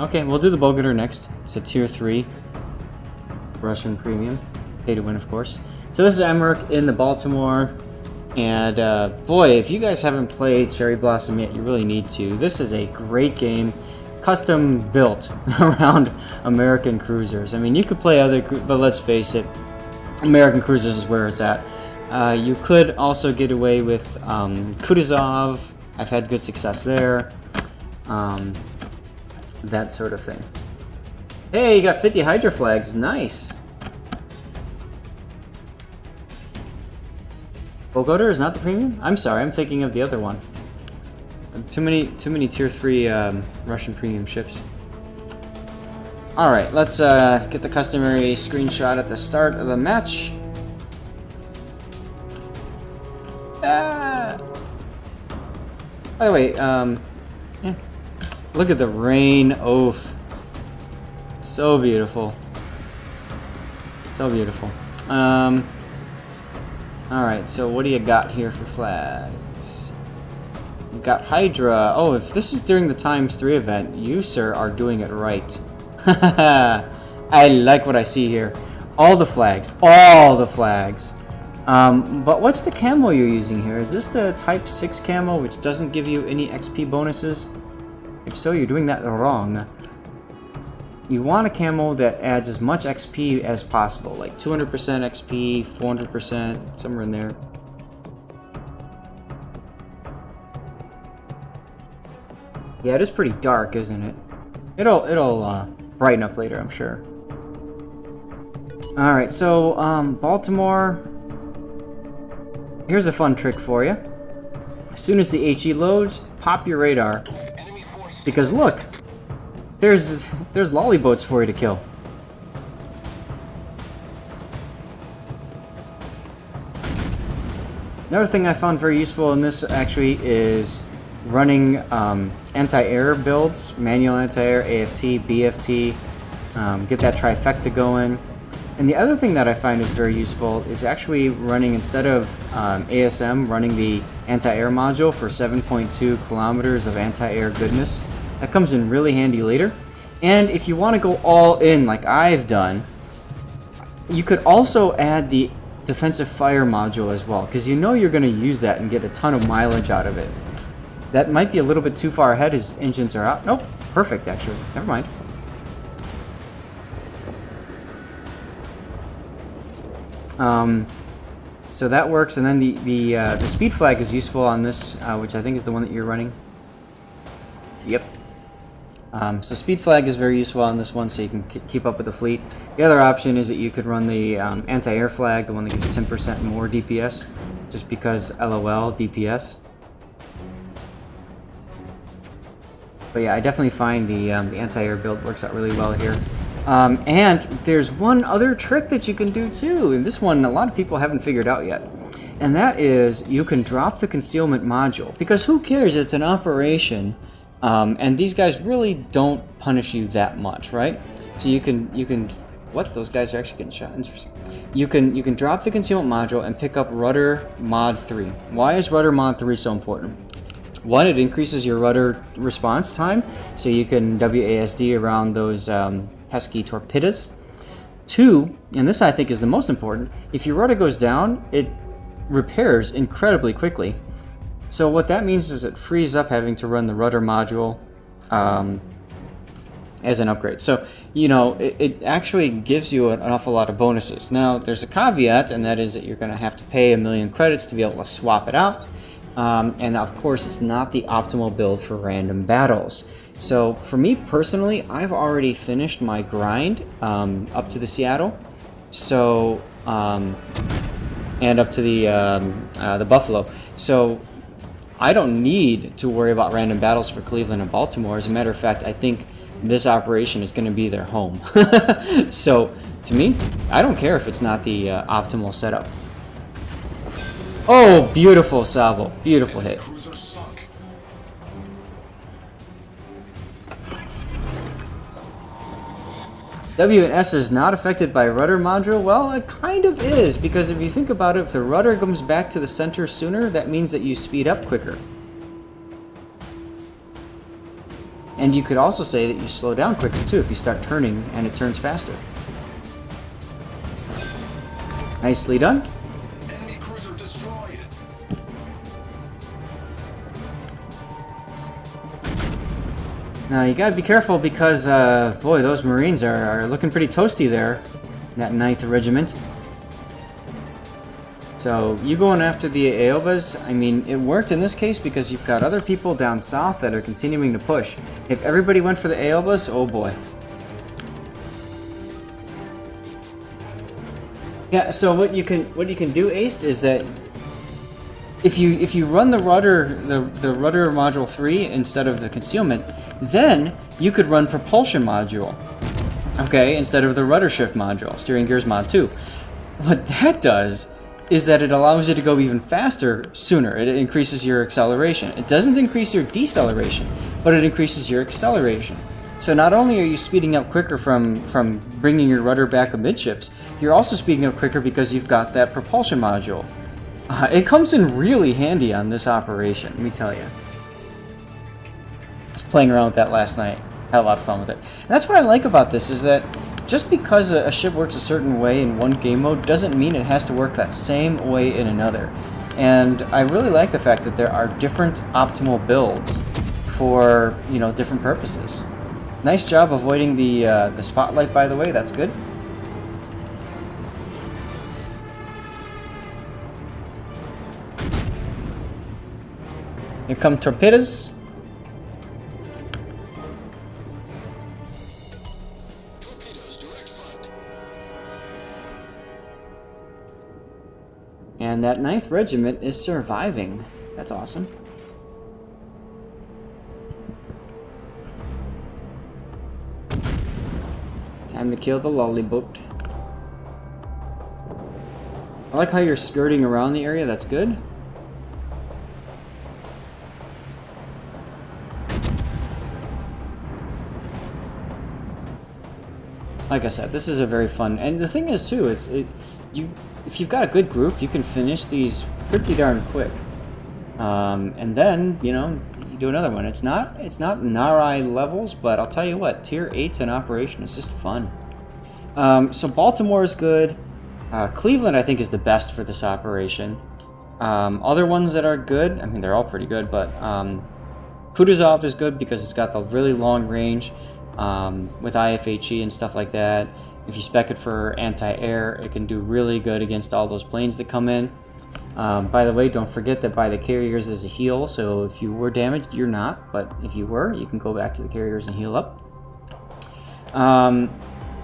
Okay, we'll do the Bowgunner next. It's a tier 3 Russian premium. Pay to win, of course. So this is Amaruk in the Baltimore. And boy, if you guys haven't played Cherry Blossom yet, you really need to. This is a great game. Custom built around American cruisers. I mean, you could play other, but let's face it, American cruisers is where it's at. You could also get away with Kutuzov. I've had good success there. That sort of thing. Hey, you got 50 Hydra flags. Nice. Bowgunner is not the premium? I'm sorry, I'm thinking of the other one. Too many tier 3 Russian premium ships. Alright, let's get the customary screenshot at the start of the match. By the way, yeah. Look at the rain oath. So beautiful. So beautiful. Alright, so what do you got here for flags? We've got Hydra. Oh, if this is during the ×3 event, you, sir, are doing it right. I like what I see here. All the flags. All the flags. But what's the camo you're using here? Is this the Type 6 camo, which doesn't give you any XP bonuses? If so, you're doing that wrong. You want a camo that adds as much XP as possible, like 200% XP, 400%, somewhere in there. Yeah, it is pretty dark, isn't it? It'll brighten up later, I'm sure. All right, so Baltimore. Here's a fun trick for you. As soon as the HE loads, pop your radar, because look, there's lollyboats for you to kill. Another thing I found very useful in this actually is running anti-air builds, manual anti-air, AFT, BFT, get that trifecta going. And the other thing that I find is very useful is actually running, instead of ASM, running the anti-air module for 7.2 kilometers of anti-air goodness. That comes in really handy later. And if you want to go all in like I've done, you could also add the defensive fire module as well, because you know you're going to use that and get a ton of mileage out of it. That might be a little bit too far ahead. His engines are out. Nope, perfect actually. Never mind. So that works, and then the speed flag is useful on this, which I think is the one that you're running. Yep. So speed flag is very useful on this one, so you can keep up with the fleet. The other option is that you could run the anti-air flag, the one that gives 10% more DPS, just because LOL DPS. But yeah, I definitely find the anti-air build works out really well here. And there's one other trick that you can do too, and this one a lot of people haven't figured out yet. And that is, you can drop the concealment module, because who cares, it's an operation, and these guys really don't punish you that much, right? So you can what? Those guys are actually getting shot. Interesting. You can drop the concealment module and pick up rudder mod 3. Why is rudder mod 3 so important? One, it increases your rudder response time, so you can WASD around those pesky torpedoes. Two, and this I think is the most important, if your rudder goes down, it repairs incredibly quickly. So what that means is it frees up having to run the rudder module as an upgrade. So, you know, it actually gives you an awful lot of bonuses. Now, there's a caveat, and that is that you're going to have to pay 1,000,000 credits to be able to swap it out. And of course, it's not the optimal build for random battles. So for me personally, I've already finished my grind up to the Seattle, so and up to the Buffalo. So I don't need to worry about random battles for Cleveland and Baltimore. As a matter of fact, I think this operation is going to be their home. So to me, I don't care if it's not the optimal setup. Oh, beautiful salvo. Beautiful hit. W and S is not affected by rudder module. Well, it kind of is, because if you think about it, if the rudder comes back to the center sooner, that means that you speed up quicker. And And you could also say that you slow down quicker too if you start turning and it turns faster. Nicely done. Enemy cruiser destroyed. Now you gotta be careful because, boy, those Marines are looking pretty toasty there, that 9th Regiment. So you going after the Aobas, I mean, it worked in this case because you've got other people down south that are continuing to push. If everybody went for the Aobas, oh boy. Yeah, so what you can do, Ace, is that if you run the rudder module 3 instead of the concealment, then you could run propulsion module, okay, instead of the rudder shift module, steering gears mod 2. What that does is that it allows you to go even faster sooner. It increases your acceleration. It doesn't increase your deceleration, but it increases your acceleration. So not only are you speeding up quicker from bringing your rudder back amidships, you're also speeding up quicker because you've got that propulsion module. It comes in really handy on this operation, let me tell you. I was playing around with that last night. Had a lot of fun with it. And that's what I like about this, is that just because a ship works a certain way in one game mode doesn't mean it has to work that same way in another. And I really like the fact that there are different optimal builds for, you know, different purposes. Nice job avoiding the spotlight, by the way. That's good. Here come torpedoes. And that 9th Regiment is surviving. That's awesome. Time to kill the lollyboat. I like how you're skirting around the area. That's good. Like I said, this is a very fun, and the thing is too, if you've got a good group, you can finish these pretty darn quick. And then, you know, you do another one. It's not Narai levels, but I'll tell you what, tier 8's an operation is just fun. So Baltimore is good. Cleveland, I think, is the best for this operation. Other ones that are good, I mean, they're all pretty good, but Kutuzov is good because it's got the really long range with IFHE and stuff like that. If you spec it for anti-air, it can do really good against all those planes that come in. By the way, don't forget that by the carriers there's a heal, so if you were damaged, you're not, but if you were, you can go back to the carriers and heal up.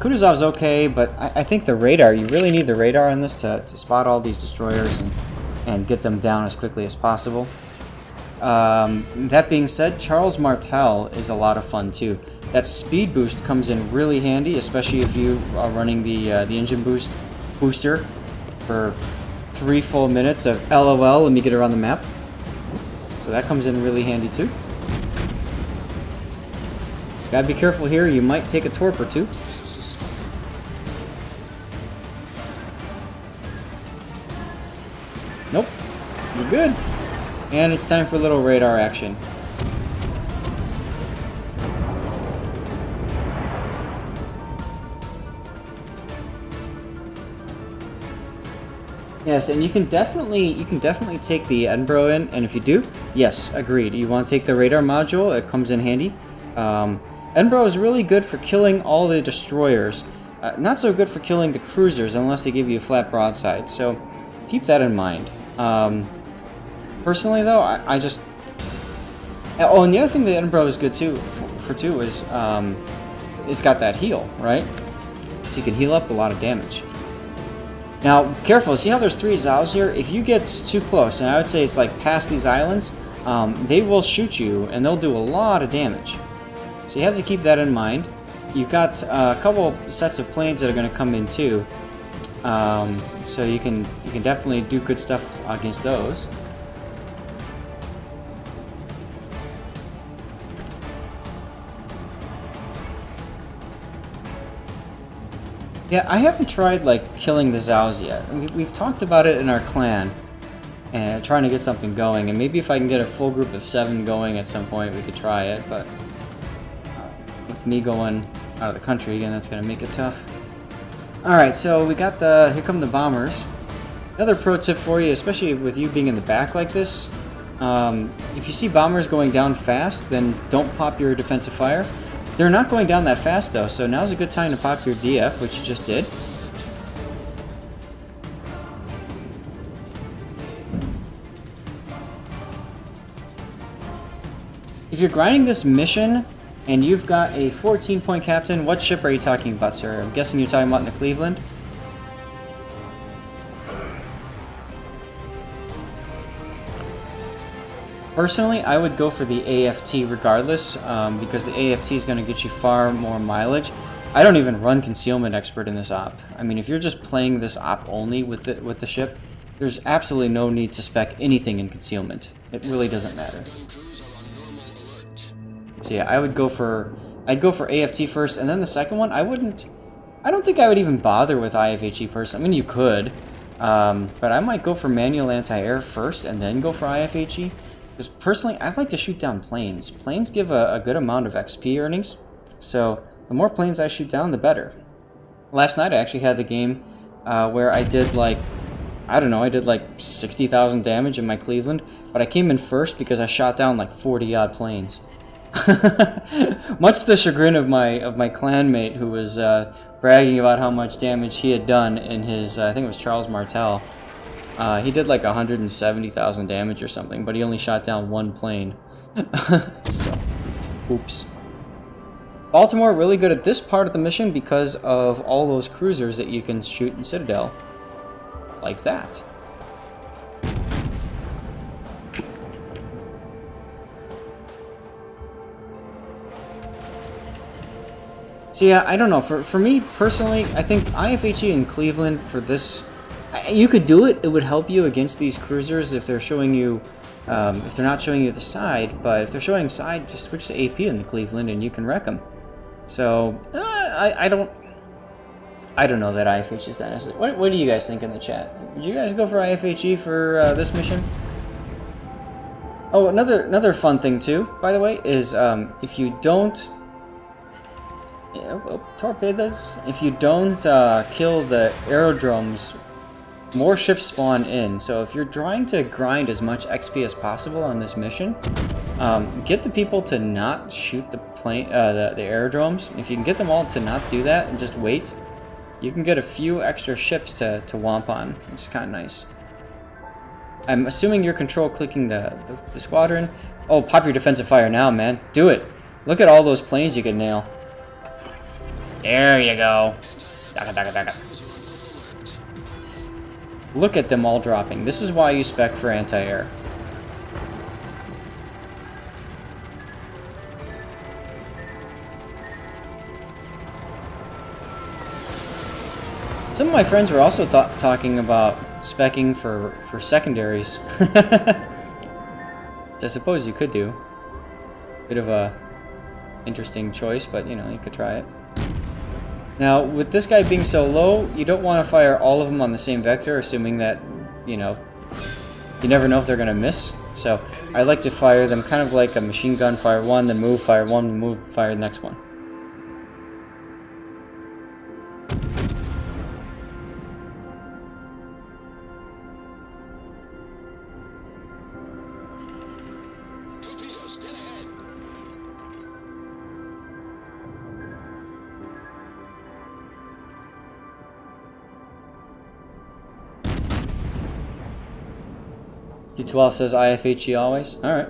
Kutuzov's okay, but I think the radar, you really need the radar on this to spot all these destroyers and get them down as quickly as possible. That being said, Charles Martel is a lot of fun too. That speed boost comes in really handy, especially if you are running the engine booster for 3 full minutes of LOL. Let me get around the map. So that comes in really handy too. Gotta be careful here, you might take a torp or two. Nope, you're good. And it's time for a little radar action. Yes, and you can definitely take the Edinburgh in, and if you do, yes, agreed. You want to take the radar module; it comes in handy. Edinburgh is really good for killing all the destroyers. Not so good for killing the cruisers unless they give you a flat broadside. So keep that in mind. Personally, though, I just... Oh, and the other thing that Edinburgh is good too for too is it's got that heal, right? So you can heal up a lot of damage. Now, careful, see how there's 3 Zaos here? If you get too close, and I would say it's like past these islands, they will shoot you, and they'll do a lot of damage. So you have to keep that in mind. You've got a couple sets of planes that are going to come in too, so you can definitely do good stuff against those. Yeah, I haven't tried, like, killing the Zaos yet. We've talked about it in our clan, and trying to get something going, and maybe if I can get a full group of 7 going at some point, we could try it, but me going out of the country again, that's gonna make it tough. Alright, so we got the, here come the bombers. Another pro tip for you, especially with you being in the back like this, if you see bombers going down fast, then don't pop your defensive fire. They're not going down that fast though, so now's a good time to pop your DF, which you just did. If you're grinding this mission and you've got a 14-point captain, what ship are you talking about, sir? I'm guessing you're talking about in the Cleveland. Personally, I would go for the AFT regardless, because the AFT is going to get you far more mileage. I don't even run Concealment Expert in this op. I mean, if you're just playing this op only with the ship, there's absolutely no need to spec anything in Concealment. It really doesn't matter. So yeah, I'd go for AFT first, and then the second one, I don't think I would even bother with IFHE personally. I mean, you could, but I might go for manual anti-air first, and then go for IFHE. Because personally, I like to shoot down planes. Planes give a good amount of XP earnings, so the more planes I shoot down, the better. Last night I actually had the game where I did like, I don't know, I did like 60,000 damage in my Cleveland, but I came in first because I shot down like 40-odd planes. Much to the chagrin of my clanmate, who was bragging about how much damage he had done in his, I think it was Charles Martel. He did like 170,000 damage or something, but he only shot down one plane. So, oops. Baltimore really good at this part of the mission because of all those cruisers that you can shoot in Citadel. Like that. So yeah, I don't know. For me personally, I think IFHE in Cleveland for this, you could do it. It would help you against these cruisers if they're showing you, if they're not showing you the side. But if they're showing side, just switch to AP in the Cleveland and you can wreck them. So I don't know that IFHE is that necessary. What do you guys think in the chat? Would you guys go for IFHE for this mission? Oh, another fun thing too, by the way, is if you don't. Yeah, well, torpedoes. If you don't kill the aerodromes, more ships spawn in. So if you're trying to grind as much XP as possible on this mission, get the people to not shoot the plane, the aerodromes. If you can get them all to not do that and just wait, you can get a few extra ships to womp on, which is kind of nice. I'm assuming you're control clicking the squadron. Oh, pop your defensive fire now, man. Do it. Look at all those planes you can nail. There you go. Daka, daka, daka. Look at them all dropping. This is why you spec for anti-air. Some of my friends were also talking about specking for secondaries. Which I suppose you could do. Bit of a interesting choice, but you know, you could try it. Now, with this guy being so low, you don't want to fire all of them on the same vector, assuming that, you know, you never know if they're going to miss. So, I like to fire them kind of like a machine gun, fire one, then move, fire one, then move, fire the next one. D12 says IFHE always. Alright.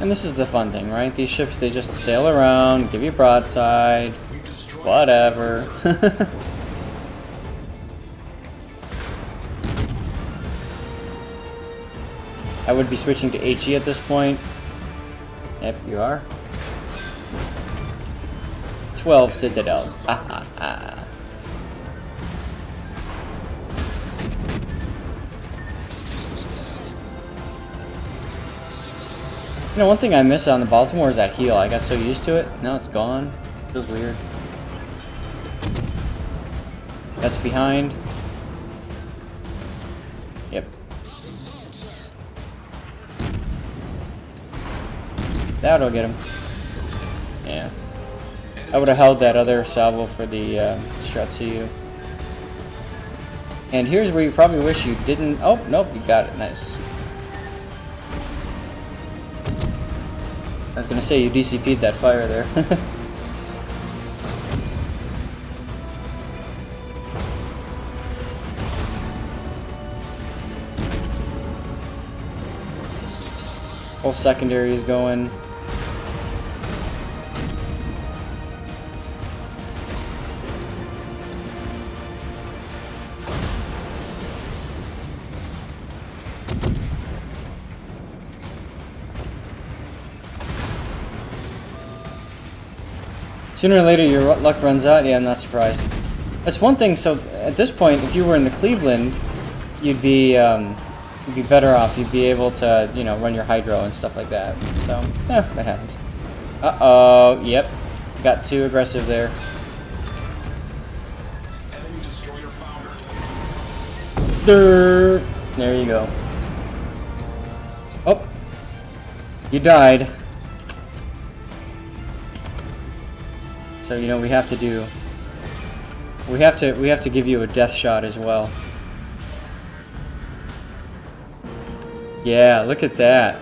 And this is the fun thing, right? These ships, they just sail around, give you broadside, whatever. I would be switching to HE at this point. Yep, you are. 12 citadels. Ah, ah, ah. You know, one thing I miss on the Baltimore is that heal. I got so used to it. Now it's gone. Feels weird. That's behind. Yep. That'll get him. Yeah. I would have held that other salvo for the Stratsu. And here's where you probably wish you didn't. Oh, nope, you got it. Nice. I was gonna say you DCP'd that fire there. Whole secondary is going. Sooner or later your luck runs out. Yeah, I'm not surprised. That's one thing. So at this point, if you were in the Cleveland, you'd be better off. You'd be able to, you know, run your hydro and stuff like that. So yeah, that happens. Uh-oh. Yep. Got too aggressive there. Enemy destroyer foundered. There you go. Oh. You died. So you know we have to give you a death shot as well. Yeah, look at that.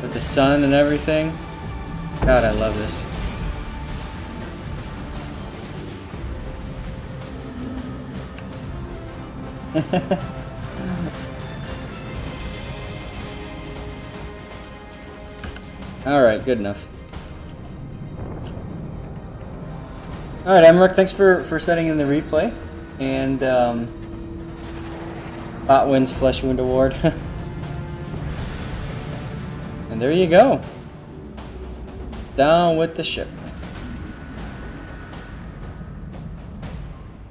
With the sun and everything. God, I love this. Alright, good enough. Alright, Amaruk, thanks for setting in the replay. And, Bot wins Flesh Wound Award. And there you go. Down with the ship.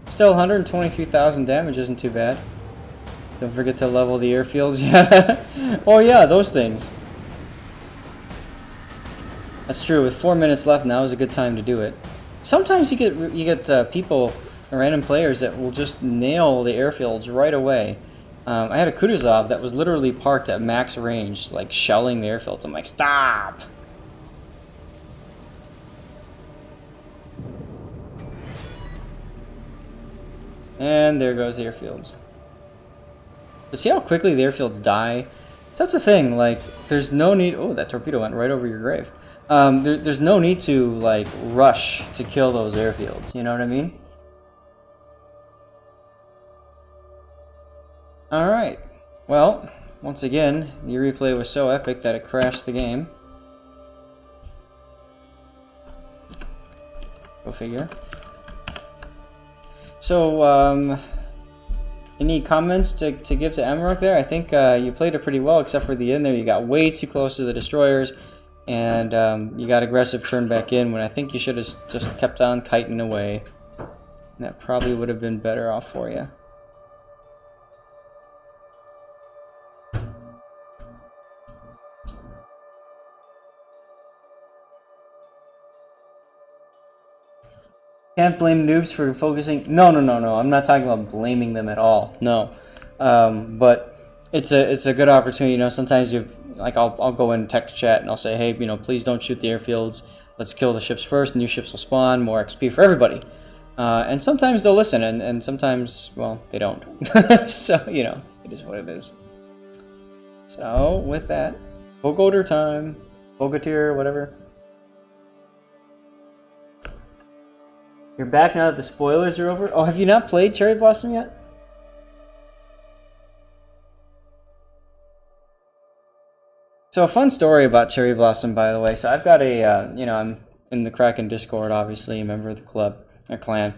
Still 123,000 damage isn't too bad. Don't forget to level the airfields. Yeah. Oh yeah, those things. That's true. With 4 minutes left, now is a good time to do it. Sometimes you get people, random players that will just nail the airfields right away. I had a Kutuzov that was literally parked at max range, like shelling the airfields. I'm like, stop! And there goes the airfields. But see how quickly the airfields die? That's the thing, like, there's no need... Oh, that torpedo went right over your grave. There's no need to, like, rush to kill those airfields, you know what I mean? Alright, well, once again, your replay was so epic that it crashed the game. Go figure. So, any comments to give to Amaruk there? I think you played it pretty well, except for the end there. You got way too close to the destroyers, and you got aggressive turn back in when I think you should have just kept on kiting away. And that probably would have been better off for you. Can't blame noobs for focusing. No. I'm not talking about blaming them at all. No, but it's a good opportunity. You know, sometimes I'll go in text chat and I'll say, hey, you know, please don't shoot the airfields. Let's kill the ships first. New ships will spawn. More XP for everybody. And sometimes they'll listen, and sometimes, well, they don't. So you know, it is what it is. So with that, Vogoter time, Vogotier, whatever. You're back now that the spoilers are over? Oh, have you not played Cherry Blossom yet? So a fun story about Cherry Blossom, by the way. So I've got a, you know, I'm in the Kraken Discord, obviously, a member of the club, or clan.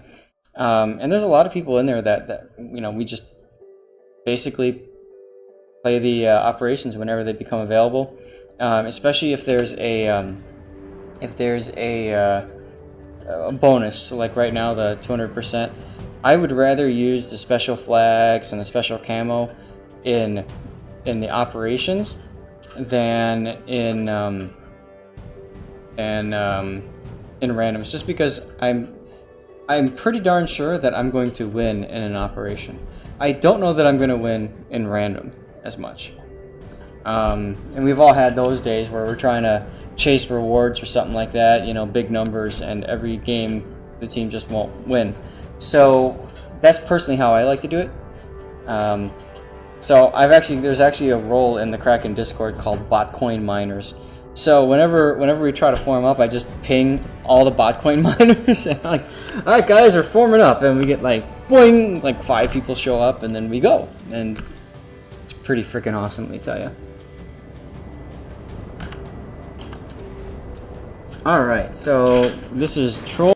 And there's a lot of people in there that you know, we just basically play the operations whenever they become available. Especially if there's a bonus, like right now the 200%. I would rather use the special flags and the special camo in the operations than in randoms, just because I'm pretty darn sure that I'm going to win in an operation. I don't know that I'm going to win in random as much. And we've all had those days where we're trying to chase rewards or something like that, you know, big numbers, and every game the team just won't win. So that's personally how I like to do it. So there's actually a role in the Kraken Discord called bot coin miners. So whenever we try to form up, I just ping all the bot coin miners and I'm like, all right guys, we're forming up, and we get like boing, like 5 people show up, and then we go, and it's pretty freaking awesome, let me tell you. All right, so this is Troll.